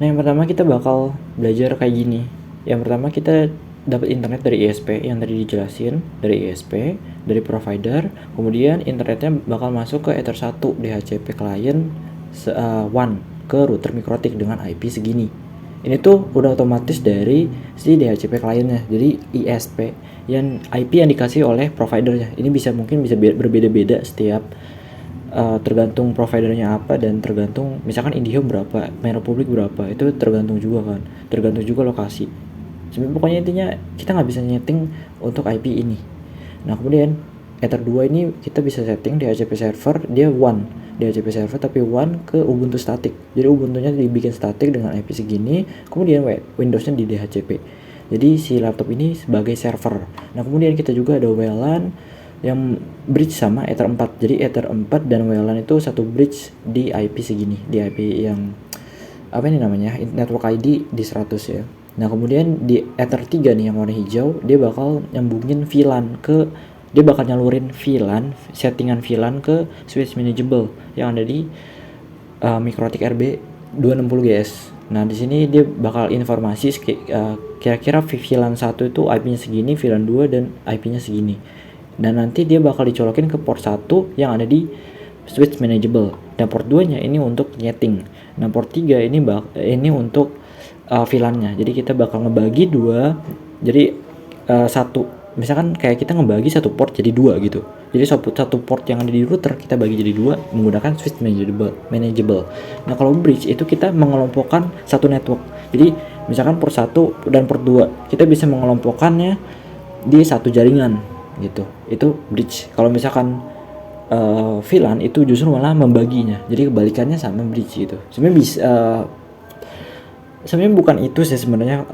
Nah, yang pertama kita bakal belajar kayak gini. Yang pertama kita dapat internet dari ISP yang tadi dijelasin, dari ISP, dari provider, kemudian internetnya bakal masuk ke Ether 1 DHCP client 1 ke router mikrotik dengan IP segini. Ini tuh udah otomatis dari si DHCP clientnya. Jadi ISP yang IP yang dikasih oleh providernya. Ini mungkin bisa berbeda-beda setiap tergantung providernya apa, dan tergantung misalkan IndiHome berapa, MyRepublic berapa, itu tergantung juga kan, tergantung juga lokasi. Sebenarnya pokoknya intinya kita nggak bisa nyeting untuk IP ini. Nah kemudian Ether 2 ini kita bisa setting DHCP server, dia one DHCP server tapi one ke Ubuntu static. Jadi Ubuntunya dibikin static dengan IP segini, kemudian Windowsnya di DHCP. Jadi si laptop ini sebagai server. Nah kemudian kita juga ada WLAN yang bridge sama Ether 4. Jadi Ether 4 dan WLAN itu satu bridge di IP segini, di IP yang apa ini namanya, network ID di 100 ya. Nah kemudian di Ether 3 nih yang warna hijau, dia bakal nyambungin VLAN ke, dia bakal nyalurin VLAN, settingan VLAN ke switch manageable yang ada di Mikrotik RB 260GS. Nah di sini dia bakal informasi kira-kira VLAN 1 itu IP-nya segini, VLAN 2 dan IP-nya segini. Dan nanti dia bakal dicolokin ke port 1 yang ada di switch manageable. Dan port 2 nya ini untuk nyeting. Nah port 3 ini untuk VLAN-nya. Jadi kita bakal ngebagi dua. Jadi satu, misalkan kayak kita ngebagi satu port jadi dua gitu. Jadi satu port yang ada di router kita bagi jadi dua menggunakan switch manageable. Nah kalau bridge itu kita mengelompokkan satu network. Jadi misalkan port 1 dan port 2 kita bisa mengelompokkannya di satu jaringan gitu. Itu bridge. Kalau misalkan VLAN itu justru malah membaginya. Jadi kebalikannya sama bridge gitu. Sebenarnya sebenarnya bukan itu sih sebenarnya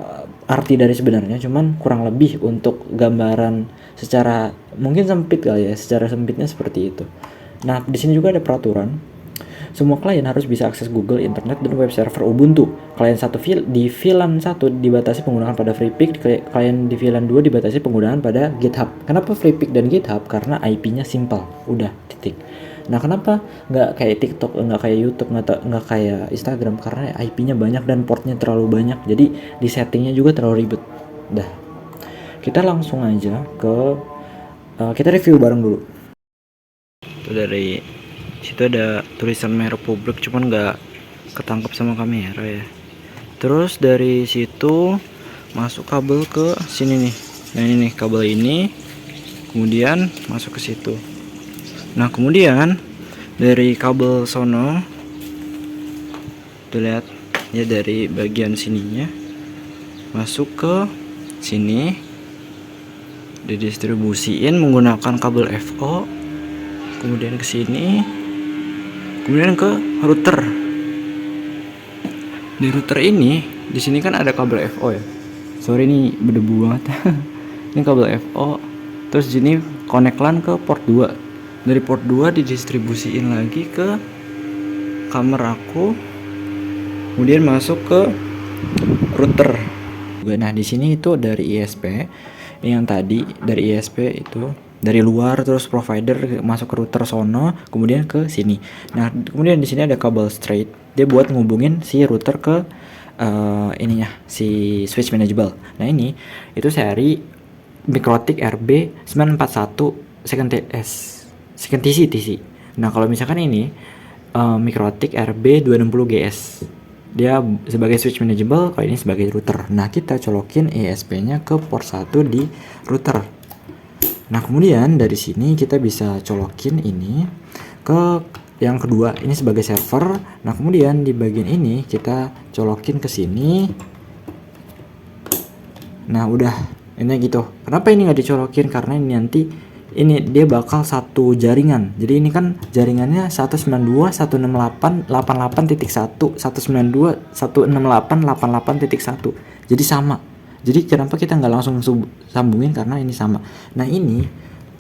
arti dari sebenarnya, cuman kurang lebih untuk gambaran secara mungkin sempit kali ya, secara sempitnya seperti itu. Nah, di sini juga ada peraturan. Semua klien harus bisa akses Google, internet, dan web server Ubuntu. Klien di VLAN 1 dibatasi penggunaan pada FreePic, klien di VLAN 2 dibatasi penggunaan pada GitHub. Kenapa FreePic dan GitHub? Karena IP-nya simple. Udah, titik. Nah, kenapa nggak kayak TikTok, nggak kayak YouTube, nggak kayak Instagram? Karena IP-nya banyak dan portnya terlalu banyak. Jadi di settingnya juga terlalu ribet. Dah, kita langsung aja ke kita review bareng dulu. Itu dari situ ada tulisan MyRepublic, cuman nggak ketangkep sama kamera ya. Terus dari situ masuk kabel ke sini nih. Nah ini nih kabel ini, kemudian masuk ke situ. Nah kemudian dari kabel sono tuh lihat ya, dari bagian sininya masuk ke sini, didistribusiin menggunakan kabel FO, kemudian ke sini, kemudian ke router. Di router ini, di sini kan ada kabel FO ya. Sorry ini berdebu banget. Ini kabel FO. Terus sini connect LAN ke port 2. Dari port 2 didistribusiin lagi ke kamar aku. Kemudian masuk ke router. Nah, di sini itu dari ISP. Yang tadi dari ISP itu dari luar, terus provider masuk ke router sono, kemudian ke sini. Nah kemudian di sini ada kabel straight, dia buat ngubungin si router ke ininya si switch manageable. Nah ini itu seri Mikrotik RB 941 second TC. Nah kalau misalkan ini Mikrotik RB 260GS, dia sebagai switch manageable, kalau ini sebagai router. Nah kita colokin ISP-nya ke port 1 di router. Nah kemudian dari sini kita bisa colokin ini ke yang kedua, ini sebagai server. Nah kemudian di bagian ini kita colokin ke sini. Nah udah, ini gitu. Kenapa ini nggak dicolokin? Karena ini nanti ini dia bakal satu jaringan. Jadi ini kan jaringannya 192.168.88.1, 192.168.88.1. Jadi sama. Jadi kenapa kita nggak langsung sambungin? Karena ini sama. Nah ini,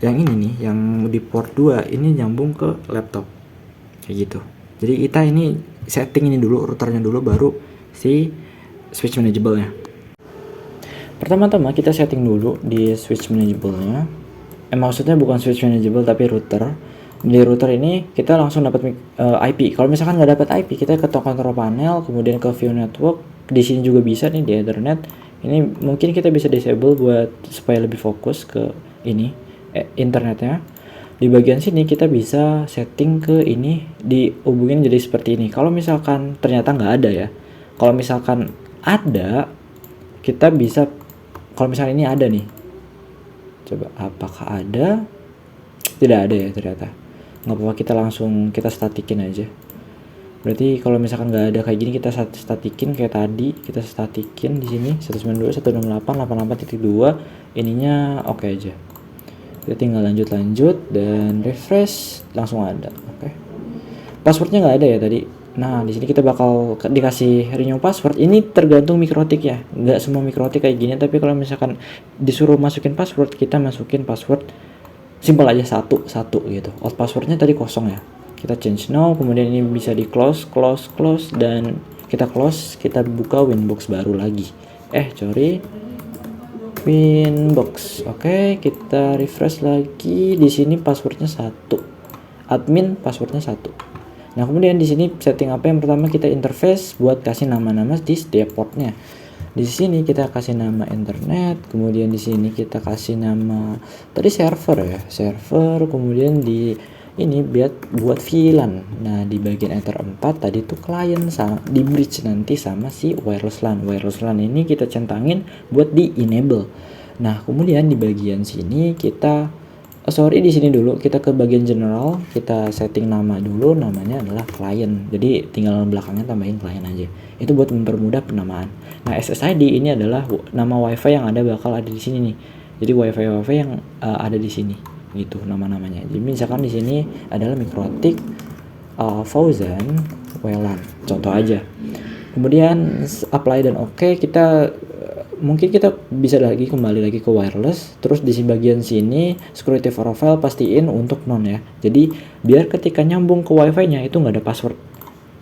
yang ini nih, yang di port 2 ini nyambung ke laptop kayak gitu. Jadi kita ini setting ini dulu, routernya dulu, baru si switch manageable-nya. Pertama-tama kita setting dulu di switch manageable-nya. Maksudnya bukan switch manageable tapi router. Di router ini kita langsung dapat IP. Kalau misalkan nggak dapat IP, kita ke control panel, kemudian ke view network. Di sini juga bisa nih di Ethernet. Ini mungkin kita bisa disable buat supaya lebih fokus ke ini internetnya. Di bagian sini kita bisa setting ke ini, dihubungin jadi seperti ini. Kalau misalkan ternyata nggak ada ya, kalau misalkan ada, kita bisa, kalau misalkan ini ada nih, coba apakah ada? Tidak ada ya ternyata. Nggak apa-apa, kita langsung kita statikin aja. Berarti kalau misalkan nggak ada kayak gini, kita statikin kayak tadi, kita statikin di sini 192.168.88.2, ininya oke aja. Kita tinggal lanjut dan refresh, langsung ada. Oke. Passwordnya nggak ada ya tadi. Nah di sini kita bakal dikasih renew password. Ini tergantung mikrotik ya, nggak semua mikrotik kayak gini. Tapi kalau misalkan disuruh masukin password, kita masukin password simple aja satu gitu. Old passwordnya tadi kosong ya, kita change now, kemudian ini bisa di close, dan kita close, kita buka winbox baru lagi. Winbox. Oke, kita refresh lagi. Di sini passwordnya 1, admin passwordnya 1. Nah kemudian di sini setting apa yang pertama, kita interface buat kasih nama-nama di setiap portnya. Di sini kita kasih nama internet, kemudian di sini kita kasih nama tadi server, kemudian di ini buat VLAN. Nah di bagian enter 4 tadi tuh klien, sama di bridge nanti sama si wireless LAN ini kita centangin buat di enable. Nah kemudian di bagian sini kita di sini dulu kita ke bagian general, kita setting nama dulu, namanya adalah client. Jadi tinggal belakangnya tambahin client aja. Itu buat mempermudah penamaan. Nah, SSID ini adalah nama WiFi yang bakal ada di sini nih. Jadi WiFi yang ada di sini gitu nama-namanya. Jadi misalkan di sini adalah Mikrotik Fauzan WLAN. Contoh aja. Kemudian apply dan oke, kita mungkin kita bisa kembali lagi ke wireless. Terus di bagian sini security profile pastiin untuk non ya. Jadi biar ketika nyambung ke wifi-nya itu nggak ada password,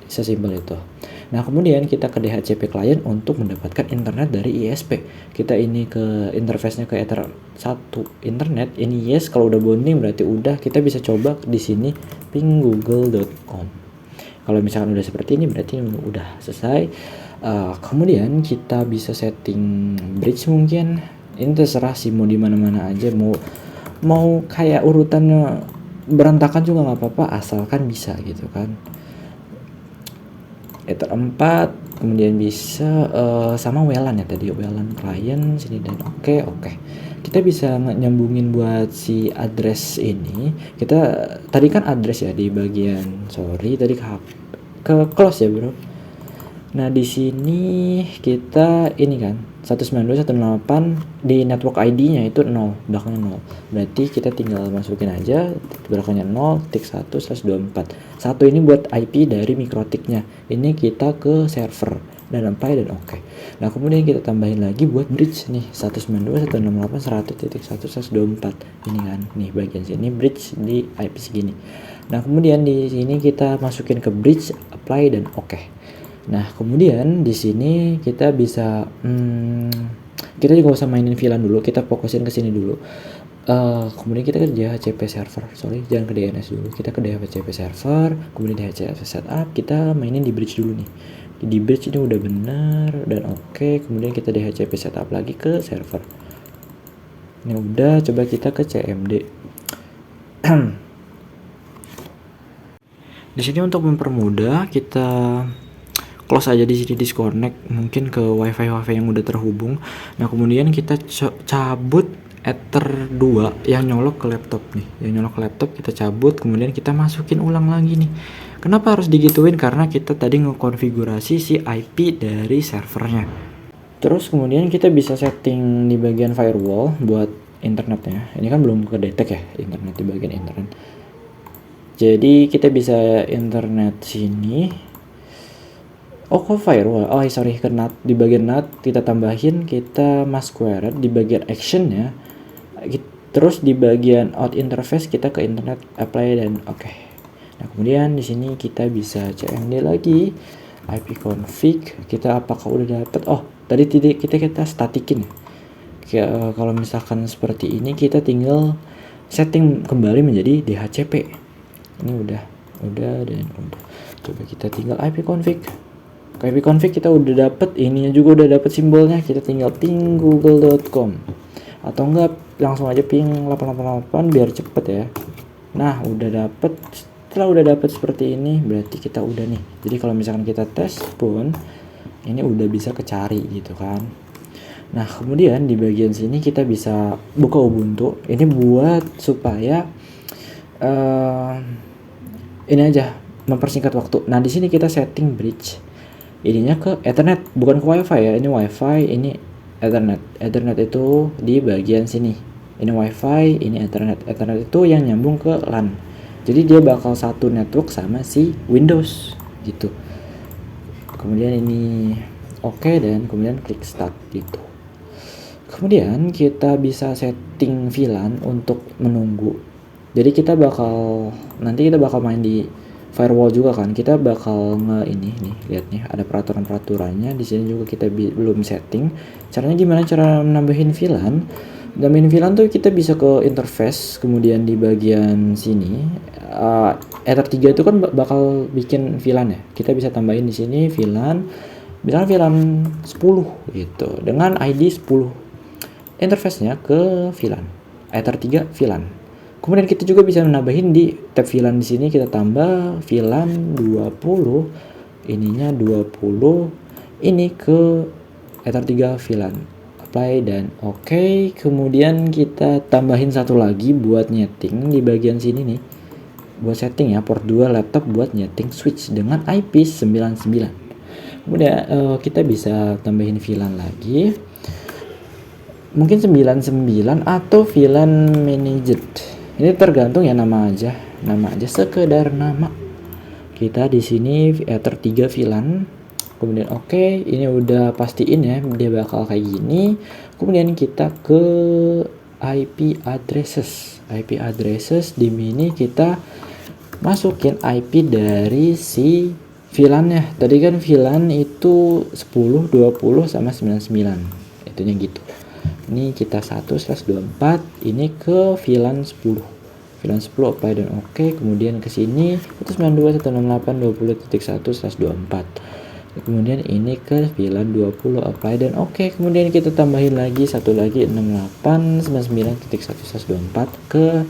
sesimpel itu. Nah kemudian kita ke DHCP client untuk mendapatkan internet dari ISP. Kita ini ke interface-nya ke Ether 1 internet. Ini yes, kalau udah bonding berarti udah. Kita bisa coba di sini ping google.com. Kalau misalkan udah seperti ini berarti udah selesai. Kemudian kita bisa setting bridge mungkin. Ini terserah sih, mau di mana-mana aja, mau kayak urutannya berantakan juga nggak apa-apa, asalkan bisa gitu kan. Ether 4, kemudian bisa sama WLAN ya tadi, WLAN client sini dan oke. Kita bisa nyambungin buat si address ini. Kita tadi kan address ya di bagian tadi ke close ya bro. Nah di sini kita ini kan 192.168 di network ID-nya itu 0, belakangnya 0. Berarti kita tinggal masukin aja belakangnya 0, tik 1/24. Satu ini buat IP dari mikrotiknya. Ini kita ke server dan apply dan oke. Nah kemudian kita tambahin lagi buat bridge nih 192.168.100/124. Ini kan nih bagian sini bridge di IP segini. Nah kemudian di sini kita masukin ke bridge, apply dan oke. Nah kemudian di sini kita bisa kita juga usah mainin VLAN dulu, kita fokusin ke sini dulu. Kemudian kita ke DHCP server, jangan ke DNS dulu, kita ke DHCP server, kemudian DHCP setup, kita mainin di bridge dulu nih. Di bridge ini udah benar dan oke. Kemudian kita DHCP setup lagi ke server. Ini udah, coba kita ke CMD. Di sini untuk mempermudah kita close aja di sini, disconnect mungkin ke wifi yang udah terhubung. Nah kemudian kita cabut Ether 2 yang nyolok ke laptop nih, kita cabut, kemudian kita masukin ulang lagi nih. Kenapa harus digituin? Karena kita tadi ngekonfigurasi si IP dari servernya. Terus kemudian kita bisa setting di bagian firewall buat internetnya. Ini kan belum kedetek ya internet di bagian internet. Jadi kita bisa internet sini. Kok firewall? Ke NAT. Di bagian NAT kita tambahin, kita mask squared di bagian action ya. Terus di bagian out interface kita ke internet, apply dan oke. Nah kemudian di sini kita bisa CMD lagi, IP config. Kita apakah udah dapet? Tadi kita statikin. Kalau misalkan seperti ini kita tinggal setting kembali menjadi DHCP. Ini udah dan udah. Coba kita tinggal ipconfig. ipconfig kita udah dapet ininya juga, udah dapet simbolnya. Kita tinggal ping google.com atau enggak langsung aja ping 888 biar cepet ya. Nah udah dapet. Setelah udah dapet seperti ini berarti kita udah nih. Jadi kalau misalkan kita tes pun ini udah bisa kecari gitu kan. Nah kemudian di bagian sini kita bisa buka Ubuntu. Ini buat supaya ini aja mempersingkat waktu. Nah di sini kita setting bridge ininya ke Ethernet, bukan ke WiFi ya. Ini WiFi, ini Ethernet. Ethernet itu di bagian sini. Ini WiFi, ini Ethernet. Ethernet itu yang nyambung ke LAN. Jadi dia bakal satu network sama si Windows gitu. Kemudian ini oke, dan kemudian klik start gitu. Kemudian kita bisa setting VLAN untuk menunggu. Jadi nanti kita bakal main di firewall juga kan. Kita bakal ini nih, lihat nih ada peraturan-peraturannya. Di sini juga kita belum setting. Caranya gimana cara nambahin VLAN? Nambahin VLAN tuh kita bisa ke interface, kemudian di bagian sini Ether 3 itu kan bakal bikin VLAN ya. Kita bisa tambahin di sini VLAN, misalnya VLAN 10 gitu dengan ID 10. Interface-nya ke VLAN. Ether 3 VLAN. Kemudian kita juga bisa menambahin di tab VLAN di sini, kita tambah VLAN 20, ininya 20, ini ke Ether 3 VLAN. Apply dan oke. Kemudian kita tambahin satu lagi buat nyeting di bagian sini nih. Buat setting ya, port 2 laptop buat nyeting switch dengan IP99. Kemudian kita bisa tambahin VLAN lagi. Mungkin 99 atau VLAN managed. Ini tergantung ya, nama aja sekedar nama. Kita di sini Ether 3 VLAN. Kemudian oke, ini udah pastiin ya dia bakal kayak gini. Kemudian kita ke IP addresses. IP addresses di sini kita masukin IP dari si VLAN-nya. Tadi kan VLAN itu 10, 20 sama 99. Itunya gitu. Ini kita 1/24, ini ke VLAN 10. VLAN 10 apply dan oke. Kemudian ke sini 192.168.20.1/24. Kemudian ini ke VLAN 20 apply dan oke. Kemudian kita tambahin lagi satu lagi 68.99.1/24 ke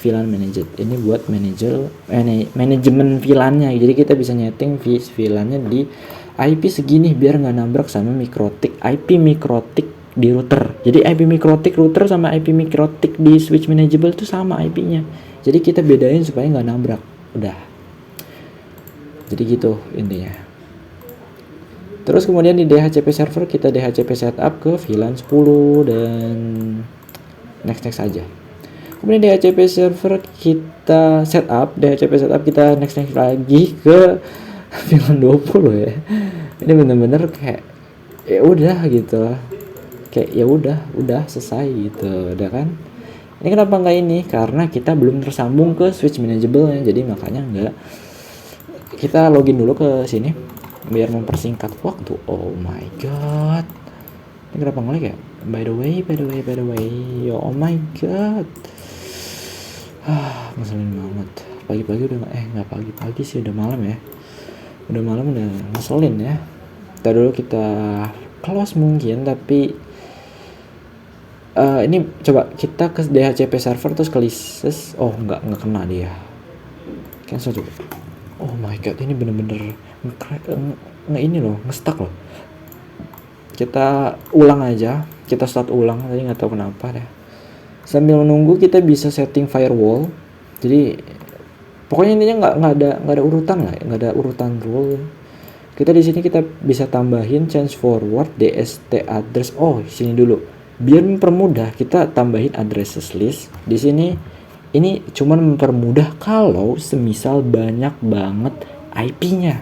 VLAN managed. Ini buat manajemen VLAN-nya. Jadi kita bisa nyeting VLAN-nya di IP segini biar nggak nabrak sama mikrotik. IP mikrotik di router. Jadi IP mikrotik router sama IP mikrotik di switch manageable itu sama IP-nya. Jadi kita bedain supaya nggak nabrak. Udah. Jadi gitu intinya. Terus kemudian di DHCP server kita DHCP setup ke VLAN 10 dan next aja. Kemudian DHCP server kita setup, kita next lagi ke VLAN 20 ya. Ini bener-bener kayak ya udah gitu. Kayak ya udah selesai gitu, udah kan. Ini kenapa nggak ini? Karena kita belum tersambung ke switch manageable ya, jadi makanya nggak. Kita login dulu ke sini biar mempersingkat waktu. Oh my god, ini kenapa ngelag ya? By the way, yo, oh my god, ngeselin banget. Pagi-pagi udah nggak pagi-pagi sih, udah malam ya. Udah malam udah ngeselin ya. Ntar dulu kita close mungkin, tapi ini coba kita ke DHCP server terus ke lists. Oh nggak kena dia, cancel coba. Oh my god, ini bener-bener ini loh, nge-stuck loh. Kita ulang aja, kita start ulang. Tadi nggak tahu kenapa deh. Sambil menunggu kita bisa setting firewall. Jadi pokoknya intinya nggak ada urutan lah, nggak ada urutan rule. Kita di sini kita bisa tambahin change forward DST address. Oh sini dulu. Biar mempermudah kita tambahin addresses list. Di sini ini cuma mempermudah kalau semisal banyak banget IP-nya.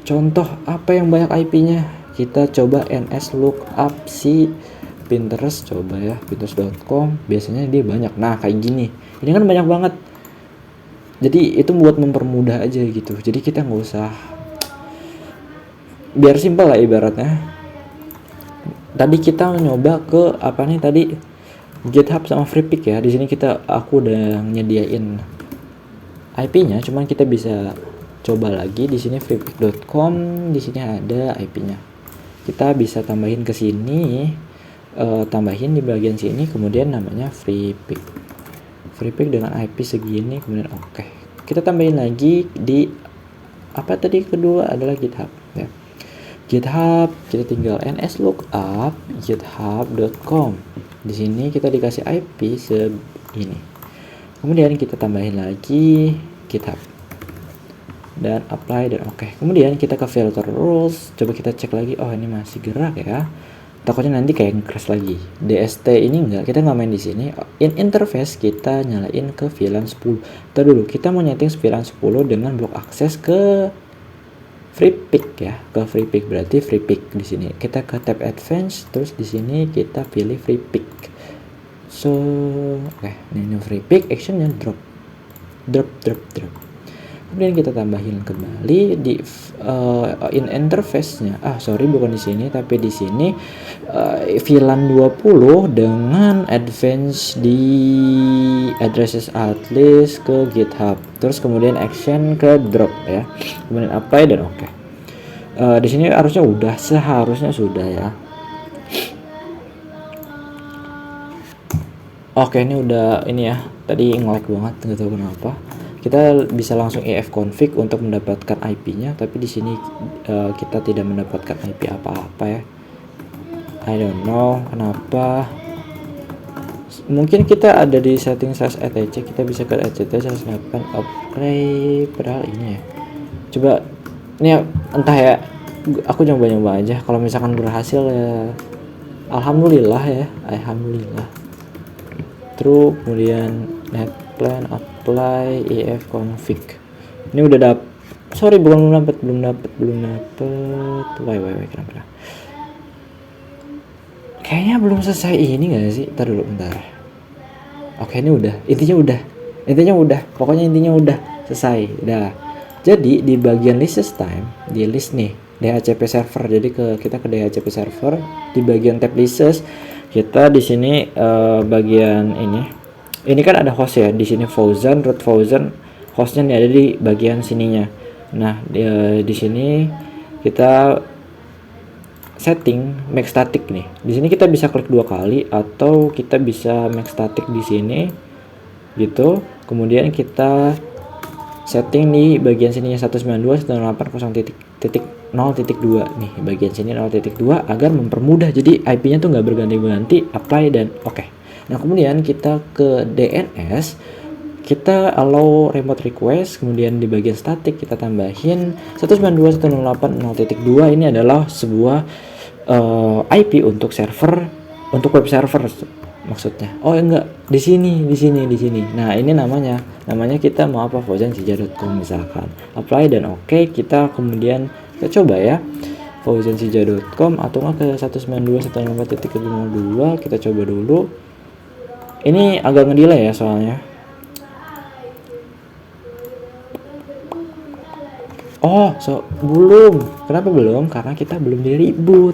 Contoh apa yang banyak IP-nya? Kita coba ns lookup si Pinterest, coba ya, pinterest.com. Biasanya dia banyak. Nah, kayak gini. Ini kan banyak banget. Jadi itu buat mempermudah aja gitu. Jadi kita nggak usah, biar simpel lah ibaratnya. Tadi kita nyoba ke apa nih tadi, GitHub sama FreePic ya. Di sini aku udah nyediain IP-nya, cuman kita bisa coba lagi di sini freepik.com, di sini ada IP-nya. Kita bisa tambahin ke sini, tambahin di bagian sini, kemudian namanya freepik. Freepik dengan IP segini, kemudian oke. Kita tambahin lagi di apa tadi kedua adalah GitHub ya. GitHub kita tinggal nslookup github.com. Di sini kita dikasih IP segini. Kemudian kita tambahin lagi GitHub dan apply dan oke. Kemudian kita ke filter rules, coba kita cek lagi. Oh, ini masih gerak ya. Takutnya nanti kayak crash lagi. DST ini enggak, kita nggak main di sini. In interface kita nyalain ke VLAN 10. Ntar dulu, kita mau nyeting VLAN 10 dengan blok akses ke freepik ya, ke freepik, berarti freepik di sini. Kita ke tab advance, terus di sini kita pilih freepik. So, oke, ini freepik, actionnya drop. Kemudian kita tambahin kembali di in interface-nya. Sorry, bukan di sini, tapi di sini VLAN 20 dengan advance di addresses atlist ke GitHub. Terus kemudian action ke drop ya. Kemudian apply dan oke. Di sini seharusnya sudah ya. Oke, ini udah ini ya. Tadi nge-lag banget, nggak tahu kenapa. Kita bisa langsung ifconfig untuk mendapatkan IP-nya, tapi di sini kita tidak mendapatkan IP apa-apa ya. I don't know kenapa. Mungkin kita ada di setting size etc, kita bisa ke etc silakan apply padahal ini ya. Coba ini ya, entah ya, aku nyoba aja. Kalau misalkan berhasil ya alhamdulillah ya, alhamdulillah. Terus kemudian net plan apply ifconfig. Ini udah sorry, belum dapet. Why kenapa? Kayaknya belum selesai ini gak sih? Ntar dulu bentar. Oke, ini udah. Intinya udah. Pokoknya intinya udah selesai. Udah. Jadi di bagian list time, di list nih DHCP server. Jadi kita ke DHCP server, di bagian tab list kita di sini bagian ini kan ada host ya, di sini Thousand, root Thousand, hostnya nih ada di bagian sininya. Nah di sini kita setting make static nih. Di sini kita bisa klik 2 kali atau kita bisa make static di sini gitu. Kemudian kita setting di bagian sininya 192.168.0.2 nih, bagian sini 0.2 agar mempermudah. Jadi IP-nya tuh nggak berganti-ganti. Apply dan oke. Nah kemudian kita ke DNS, kita allow remote request, kemudian di bagian static kita tambahin 192.168.0.2. Ini adalah sebuah IP untuk server, untuk web server maksudnya. Oh enggak, di sini. Nah ini namanya kita mau apa, fauzanshija.com misalkan. Apply dan oke. Kita kemudian kita coba ya fauzanshija.com atau nggak ke 192.168.0.2. kita coba dulu. Ini agak ngedelay ya soalnya. Belum. Kenapa belum? Karena kita belum di reboot.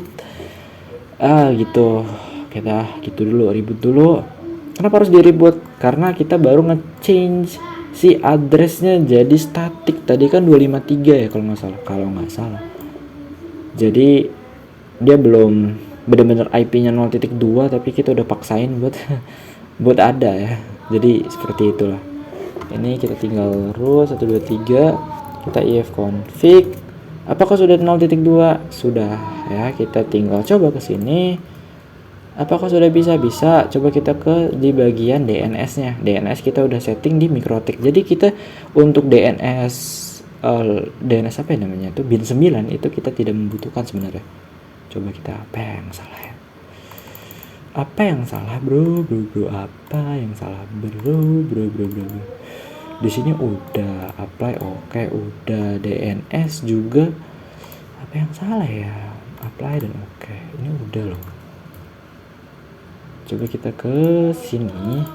Gitu. Kita gitu dulu, reboot dulu. Kenapa harus di reboot? Karena kita baru nge-change si addressnya jadi static. Tadi kan 253 ya kalau nggak salah. Jadi dia belum benar-benar IP-nya 0.2, tapi kita udah paksain buat ada ya. Jadi seperti itulah. Ini kita tinggal root 123, kita ifconfig. Apakah sudah 0.2? Sudah ya. Kita tinggal coba ke sini. Apakah sudah bisa? Coba kita ke di bagian DNS-nya. DNS kita udah setting di MikroTik. Jadi kita untuk DNS apa ya namanya itu, bin 9 itu kita tidak membutuhkan sebenarnya. Coba kita apa yang salah ya? Apa yang salah bro? Apa yang salah bro? Di sini udah apply oke, udah DNS juga. Apa yang salah ya? Apply dan oke. Ini udah loh. Coba kita ke sini,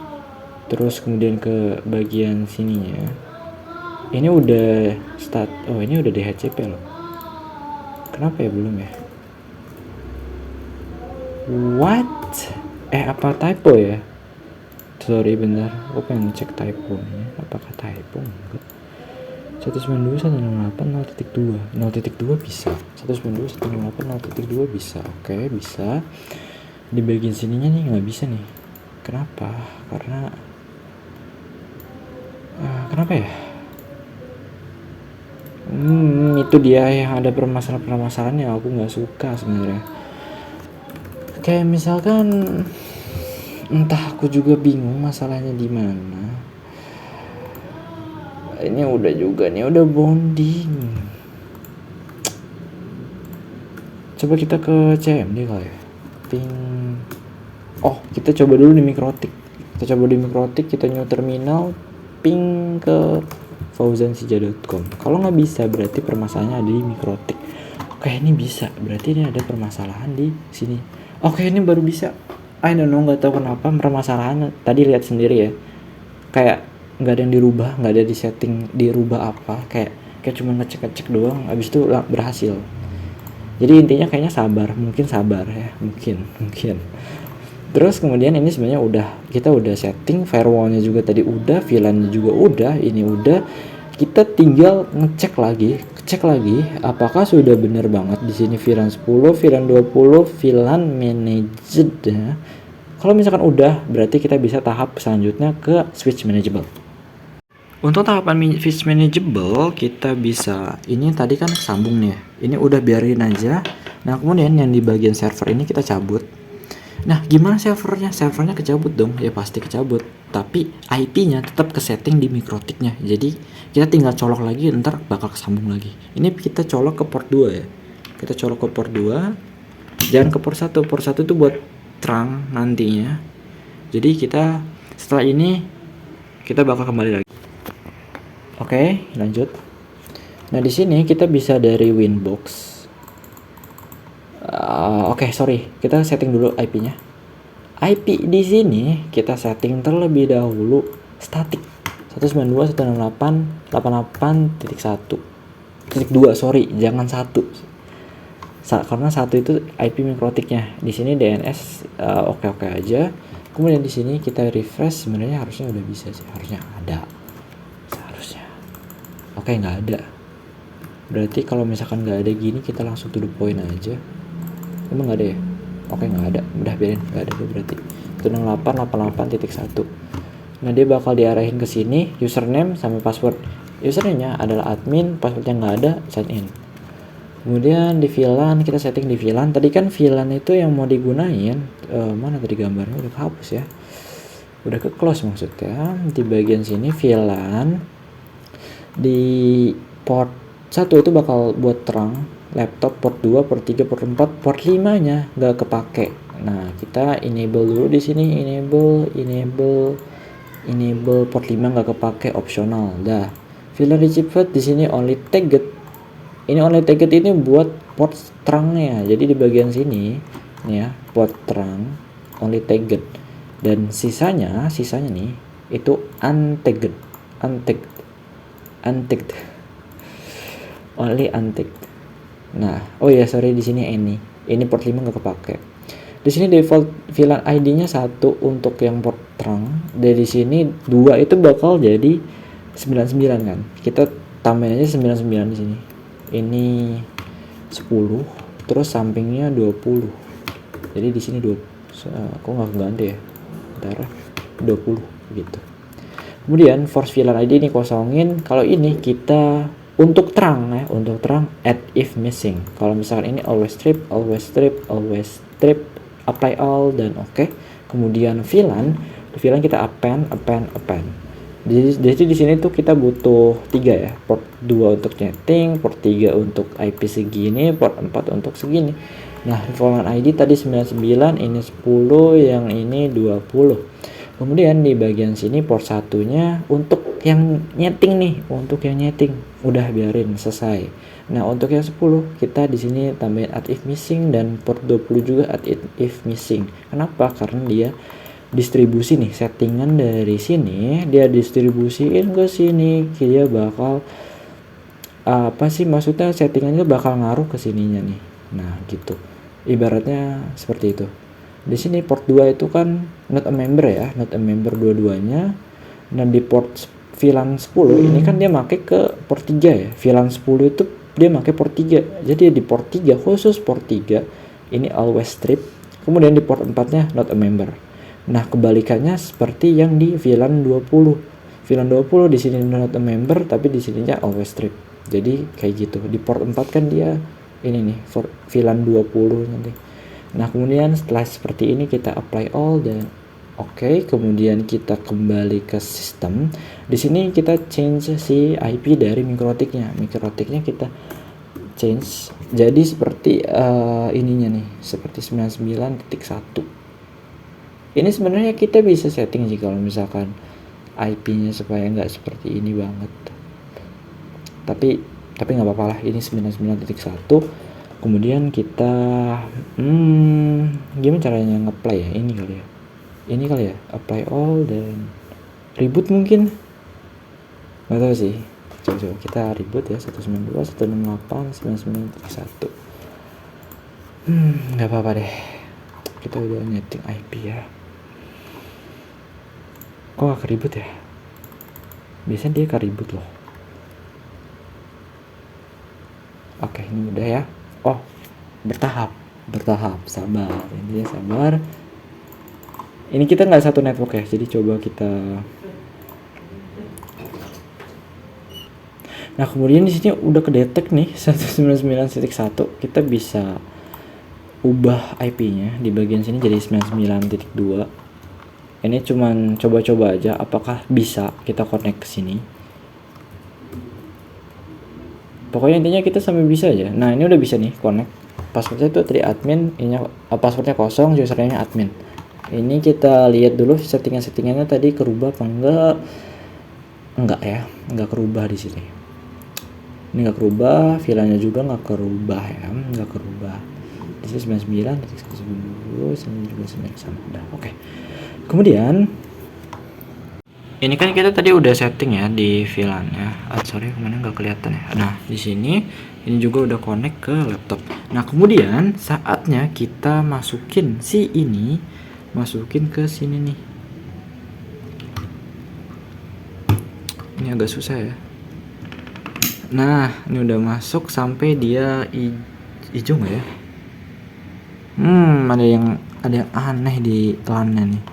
terus kemudian ke bagian sininya. Ini udah start. Oh ini udah DHCP loh. Kenapa ya belum ya? What? Apa typo ya? Sorry bentar, aku pengen cek typo-nya. Apakah typo? Enggak. 192.168.0.2 0.2 bisa. 192.168.0.2 bisa. Oke, bisa. Di bagian sininya nih nggak bisa nih. Kenapa? Karena kenapa ya? Itu dia yang ada permasalahan yang aku nggak suka sebenarnya. Kayak misalkan, entah aku juga bingung masalahnya di mana. Ini udah juga nih, udah bonding. Coba kita ke CMD kali ya. Kita coba dulu di Mikrotik. Kita new terminal, ping ke fauzanshija.com. Kalau nggak bisa berarti permasalahannya ada di Mikrotik. Oke, ini bisa, berarti ini ada permasalahan di sini. Oke, ini baru bisa. I don't know, nggak tahu kenapa permasalahan. Tadi lihat sendiri ya, kayak nggak ada yang dirubah, nggak ada di setting dirubah apa, kayak cuma ngecek doang, abis itu berhasil. Jadi intinya kayaknya mungkin sabar ya, mungkin. Terus kemudian ini sebenarnya kita udah setting firewallnya juga tadi udah, VLAN juga udah, ini udah. Kita tinggal cek lagi apakah sudah benar banget di sini VLAN 10, VLAN 20, VLAN managed ya. Kalau misalkan udah, berarti kita bisa tahap selanjutnya ke switch manageable. Untuk tahapan switch manageable kita bisa, ini tadi kan sambung nih, ini udah biarin aja. Nah kemudian yang di bagian server ini kita cabut. Nah gimana servernya kecabut dong, ya pasti kecabut, tapi IP-nya tetap ke setting di Mikrotiknya. Jadi kita tinggal colok lagi, ntar bakal kesambung lagi. Ini kita colok ke port 2 ya, kita colok ke port 2, jangan ke port 1. Port 1 itu buat terang nantinya. Jadi kita setelah ini kita bakal kembali lagi. Oke, lanjut. Nah di sini kita bisa dari Winbox. Kita setting dulu IP-nya. IP di sini kita setting terlebih dahulu static 192.168.1.2, jangan 1. Karena 1 itu IP Mikrotiknya. Di sini DNS oke aja. Kemudian di sini kita refresh, sebenarnya harusnya udah bisa sih, harusnya ada. Oke, nggak ada. Berarti kalau misalkan nggak ada gini, kita langsung to the point aja. Emang nggak ada ya? Oke, nggak ada. Udah biarin, nggak ada berarti. 168.188.1. Nah dia bakal diarahin ke sini, username sama password. Username-nya adalah admin, passwordnya nggak ada, sign in. Kemudian di VLAN kita setting di VLAN. Tadi kan VLAN itu yang mau digunain, mana tadi gambarnya udah kehapus ya? Udah ke close maksudnya. Di bagian sini VLAN di port 1 itu bakal buat terang laptop, port 2, port 3, port 4, port 5 nya nggak kepake. Nah kita enable dulu di sini, enable port 5 nggak kepake, opsional dah. VLAN received di sini only tagged. Ini only tagged ini buat port terangnya. Jadi di bagian sini nih ya, port terang only tagged, dan sisanya nih itu untagged, only untagged. Nah, di sini ini port 5 nggak kepake. Di sini default VLAN ID-nya 1 untuk yang port terang. Dari sini 2 itu bakal jadi 99 kan. Kita tambahin aja 99 di sini. Ini 10, terus sampingnya 20. Jadi di sini 20. Kok nggak ganti ya? Bentar, 20 gitu. Kemudian force VLAN ID ini kosongin. Kalau ini kita untuk terang add if missing. Kalau misalkan ini always strip, apply all, dan oke. Kemudian VLAN kita append. Jadi di sini tuh kita butuh 3 ya, port 2 untuk chatting, port 3 untuk IP segini, port 4 untuk segini. Nah, VLAN ID tadi 99, ini 10, yang ini 20. Kemudian di bagian sini port satunya untuk yang nyeting nih, udah biarin selesai. Nah untuk yang 10 kita di sini tambahin add if missing, dan port 20 juga add if missing. Kenapa? Karena dia distribusi nih, settingan dari sini dia distribusiin ke sini, dia bakal maksudnya settingannya bakal ngaruh ke sininya nih. Nah gitu, ibaratnya seperti itu. Di sini port 2 itu kan not a member dua-duanya. Nah di port VLAN 10 ini kan dia pakai ke port 3 ya. VLAN 10 itu dia pakai port 3. Jadi di port 3, khusus port 3 ini always strip. Kemudian di port 4-nya not a member. Nah, kebalikannya seperti yang di VLAN 20. VLAN 20 di sini not a member tapi di sininya always strip. Jadi kayak gitu. Di port 4 kan dia ini nih VLAN 20 nanti. Nah, kemudian setelah seperti ini kita apply all dan oke, kemudian kita kembali ke sistem. Di sini kita change si IP dari mikrotiknya. Mikrotiknya kita change jadi seperti ininya nih, seperti 99.1. Ini sebenarnya kita bisa setting sih kalau misalkan IP-nya supaya nggak seperti ini banget. Tapi nggak apa-apa lah, ini 99.1. Kemudian kita gimana caranya nge-play ya? Ini kali ya, apply all dan reboot mungkin, nggak tahu sih. Coba kita reboot ya, 192.168.99.1. Nggak apa-apa deh, kita udah nyeting IP ya. Kok nggak ke reboot ya? Biasanya dia ke reboot loh. Oke, ini udah ya. Oh, bertahap, sabar, ini ya, sabar. Ini kita nggak satu network ya, jadi coba kita. Nah, kemudian di sini udah kedetek nih 199.1. Kita bisa ubah IP-nya di bagian sini jadi 99.2. Ini cuman coba-coba aja apakah bisa kita connect ke sini. Pokoknya intinya kita sampai bisa aja. Nah, ini udah bisa nih connect. Passwordnya itu tadi admin, ini passwordnya kosong, username-nya admin. Ini kita lihat dulu settingannya tadi kerubah apa enggak ya, enggak kerubah di sini. Ini enggak kerubah, VLAN-nya juga enggak kerubah ya, enggak kerubah. Di sini 99.1 sama udah. Oke. Kemudian ini kan kita tadi udah setting ya di VLAN-nya. Sorry, kemana nggak kelihatan ya. Nah, di sini ini juga udah connect ke laptop. Nah, kemudian saatnya kita masukin ke sini nih. Ini agak susah ya. Nah, ini udah masuk sampai dia hijau nggak ya? Ada yang aneh di LAN-nya nih.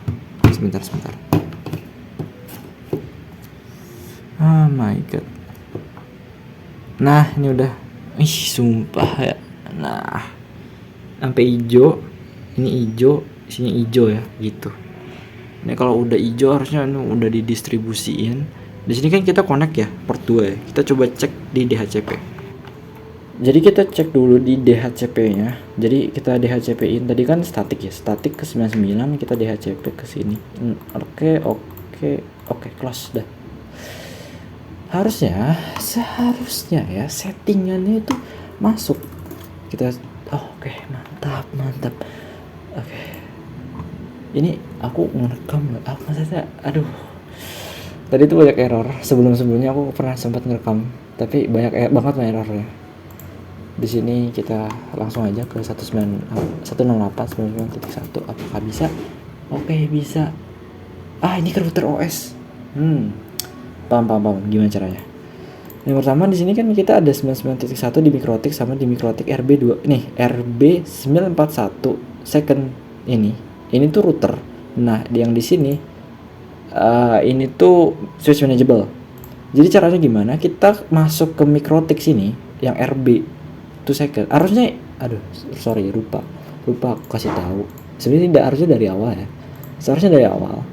Sebentar. Oh my god. Nah, ini udah. Sumpah ya. Nah, sampai hijau. Ini hijau, sini hijau ya, gitu. Ini kalau udah hijau harusnya ini udah didistribusiin. Di sini kan kita connect ya, port 2 ya. Kita coba cek di DHCP. Jadi kita cek dulu di DHCP-nya. Jadi kita DHCP-in tadi kan statik ya. Statik ke 99, kita DHCP ke sini. Oke, close dah. Seharusnya ya settingannya itu masuk. Kita oke, mantap. Oke. Ini aku ngerekam apa maksudnya? Aduh. Tadi itu banyak error. Sebelumnya aku pernah sempat ngerekam, tapi banyak banget errornya. Di sini kita langsung aja ke 168.99.1. Apakah bisa? Oke, bisa. Ini ke router OS. Paham gimana caranya. Yang pertama di sini kan kita ada 99.1 di mikrotik sama di mikrotik RB2 nih, RB941 second ini tuh router. Nah, yang di sini ini tuh switch manageable. Jadi caranya gimana? Kita masuk ke mikrotik sini yang RB itu second. Harusnya lupa aku kasih tahu. Sebenarnya tidak harusnya dari awal ya. Seharusnya dari awal.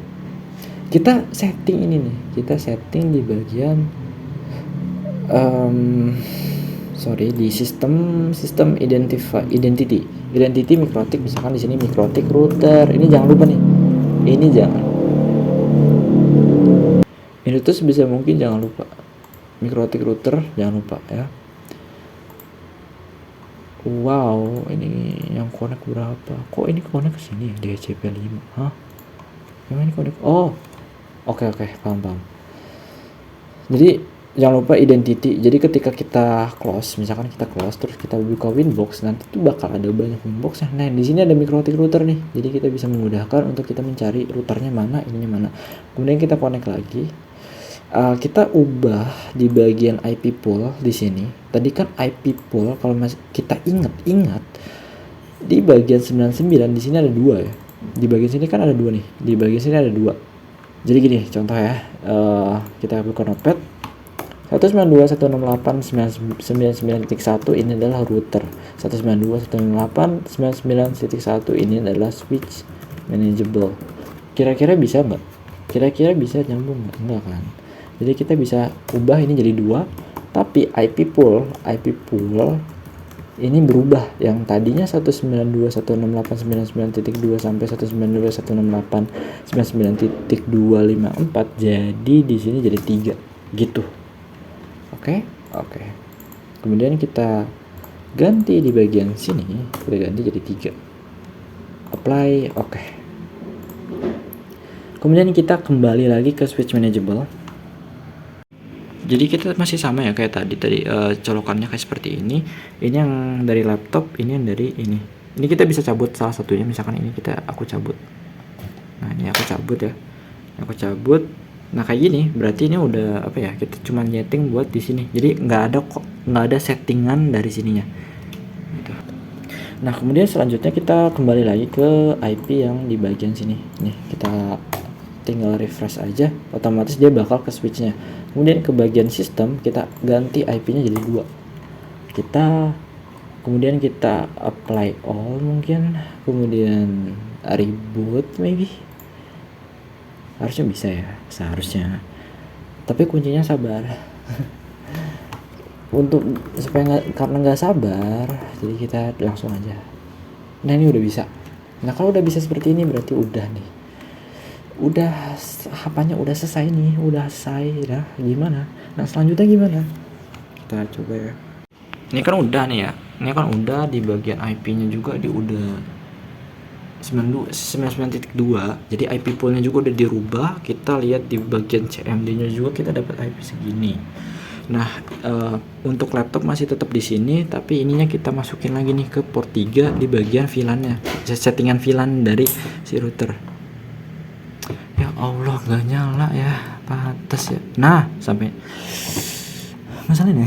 Kita setting ini nih. Kita setting di bagian di sistem identity mikrotik. Misalkan di sini mikrotik router. Ini jangan lupa nih. Ini tuh sebisa mungkin jangan lupa. Mikrotik router jangan lupa ya. Wow, ini yang connect berapa? Kok ini connect ke sini ya? DHCP 5. Hah? Gimana ini connect? Oh. Oke, paham. Jadi jangan lupa identity. Jadi ketika kita close, misalkan kita close terus kita buka Winbox, nanti tuh bakal ada banyak Winbox. Nah, di sini ada mikrotik router nih. Jadi kita bisa memudahkan untuk kita mencari routernya mana, ininya mana. Kemudian kita connect lagi. Kita ubah di bagian IP pool di sini. Tadi kan IP pool kalau kita ingat di bagian 99 di sini ada 2 ya. Di bagian sini kan ada 2 nih. Di bagian sini ada 2. Jadi gini contoh ya. Kita buka Notepad. 192.168.99.1 ini adalah router. 192.168.99.1 ini adalah switch manageable. Kira-kira bisa nggak? Kira-kira bisa nyambung nggak? Enggak kan? Jadi kita bisa ubah ini jadi 2, tapi IP pool ini berubah. Yang tadinya 192.168.99.2 sampai 192.168.99.254 jadi di sini jadi 3 gitu. Oke. Kemudian kita ganti di bagian sini, kita ganti jadi 3. Apply, oke. Kemudian kita kembali lagi ke switch manageable. Jadi kita masih sama ya kayak tadi colokannya kayak seperti ini. Ini yang dari laptop, ini yang dari ini. Ini kita bisa cabut salah satunya, misalkan ini aku cabut. Nah, ini aku cabut ya. Aku cabut. Nah, kayak gini berarti ini udah apa ya? Kita cuma nyeting buat di sini. Jadi nggak ada settingan dari sininya. Gitu. Nah, kemudian selanjutnya kita kembali lagi ke IP yang di bagian sini. Nih, kita tinggal refresh aja, otomatis dia bakal ke switchnya. Kemudian ke bagian sistem kita ganti IP-nya jadi 2. Kemudian kita apply all mungkin, kemudian reboot maybe. Harusnya bisa ya, seharusnya. Tapi kuncinya sabar. Karena nggak sabar, jadi kita langsung aja. Nah, ini udah bisa. Nah, kalau udah bisa seperti ini berarti udah nih. Udah apanya udah selesai nih, udah selesai dah. Gimana? Nah, selanjutnya gimana? Kita coba ya. Ini kan udah nih ya. Ini kan udah di bagian IP-nya juga udah 99.2. Jadi IP poolnya juga udah dirubah. Kita lihat di bagian CMD-nya juga kita dapat IP segini. Nah, untuk laptop masih tetap di sini, tapi ininya kita masukin lagi nih ke port 3 di bagian VLAN-nya. Settingan VLAN dari si router. Ya Allah, gak nyala ya, pantas ya. Nah, sampai masalahnya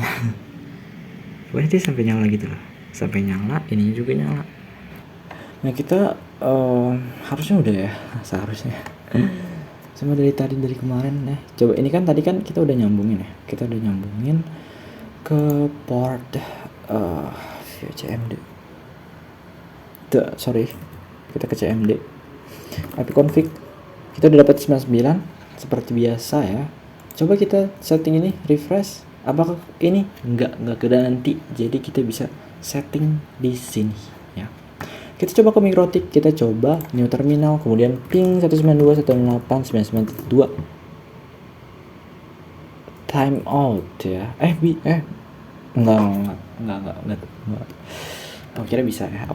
berarti sampai nyala gitu loh. Sampai nyala, ininya juga nyala. Nah, kita harusnya udah ya, seharusnya. Sama dari kemarin ya. Coba ini kan tadi kan kita udah nyambungin ya. Kita udah nyambungin ke port CMD. Sorry. Kita ke CMD. IP config. Kita udah dapat 99 seperti biasa ya. Coba kita setting ini, refresh. Apakah ini enggak keganti. Jadi kita bisa setting di sini ya. Kita coba ke Mikrotik, kita coba new terminal, kemudian ping 192.168.99.2. Time out ya. Enggak. Aku kira bisa ya.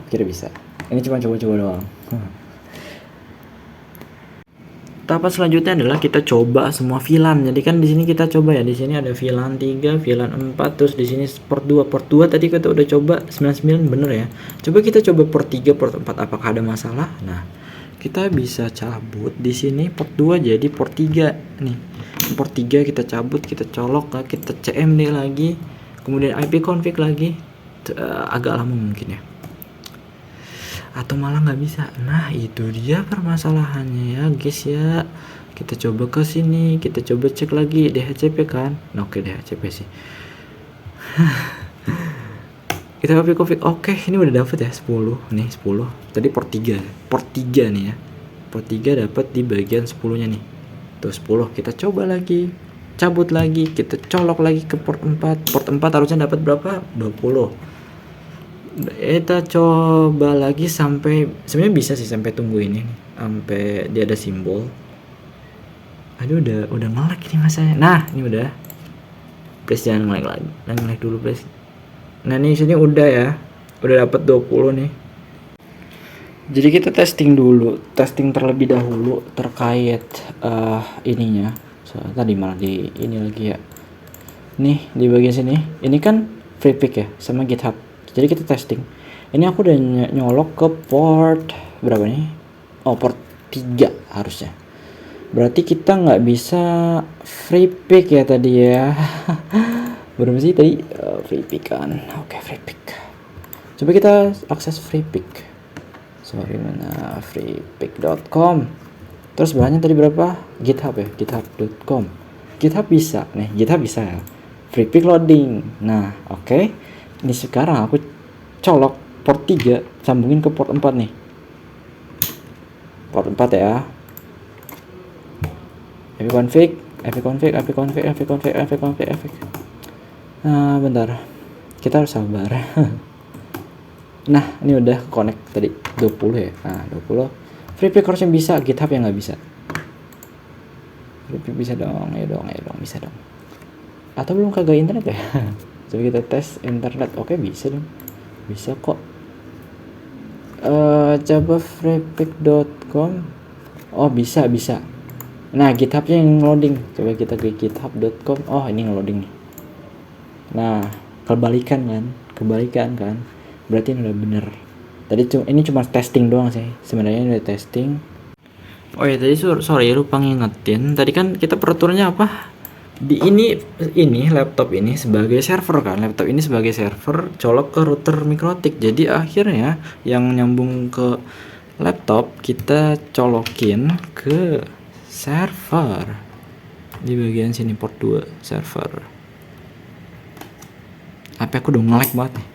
Ini cuma coba-coba doang. Tahapan selanjutnya adalah kita coba semua VLAN. Jadi kan di sini kita coba ya, di sini ada VLAN 3, VLAN 4, terus di sini port 2. Port 2 tadi kita udah coba 99 bener ya. Coba kita coba port 3, port 4 apakah ada masalah? Nah, kita bisa cabut di sini port 2 jadi port 3 nih. Port 3 kita cabut, kita colok, kita CMD lagi, kemudian IP config lagi. Agak lama mungkin ya. Atau malah nggak bisa. Nah, itu dia permasalahannya ya guys ya. Kita coba ke sini, kita coba cek lagi DHCP kan. Nah, oke, DHCP sih. Kita copy config. Oke, ini udah dapet ya 10 nih, 10. Tadi port 3 nih ya. Port 3 dapat di bagian 10 nya nih. Tuh 10, kita coba lagi, cabut lagi, kita colok lagi ke port 4. Port 4 harusnya dapat berapa? 20. Kita coba lagi sampai, sebenarnya bisa sih sampai tunggu ini sampai dia ada simbol. Aduh, udah nge-lag ini masanya. Nah, ini udah. Please jangan nge-lag dulu please. Nah, ini sini udah ya. Udah dapat 20 nih. Jadi kita testing terlebih dahulu terkait ininya. Tadi malah di ini lagi ya. Nih di bagian sini. Ini kan free pick ya sama GitHub. Jadi kita testing. Ini aku udah nyolok ke port berapa nih? Oh, port 3 harusnya. Berarti kita nggak bisa free pick ya tadi ya. Berapa sih tadi? Free pick kan. Oke, free pick. Coba kita akses free pick. Sorry, mana freepick.com. Terus bahannya tadi berapa? GitHub ya, github.com. GitHub bisa nih, GitHub bisa ya. Free pick loading. Nah, oke. Ini sekarang aku colok port 3, sambungin ke port 4 nih. Port 4 ya. fvconfig. Nah, bentar. Kita harus sabar. Nah, ini udah connect tadi 20 ya. Nah, 20. Free pick harusnya bisa, GitHub yang nggak bisa. Free pick bisa dong, ayo dong, bisa dong. Atau belum kagak internet ya? Coba kita tes internet. Oke, bisa dong. Bisa kok. Coba freepick.com. Oh, bisa. Nah, GitHub-nya yang loading. Coba kita ke github.com. Oh, ini ngeloading nih. Nah, kebalikan kan. Berarti ini udah bener. Tadi ini cuma testing doang sih. Sebenarnya ini udah testing. Oh ya, tadi sorry lupa ngingetin. Tadi kan kita peraturannya apa? Di ini laptop ini sebagai server kan. Laptop ini sebagai server colok ke router Mikrotik. Jadi akhirnya yang nyambung ke laptop kita colokin ke server di bagian sini, port 2 server. HP aku udah nge-lag banget nih.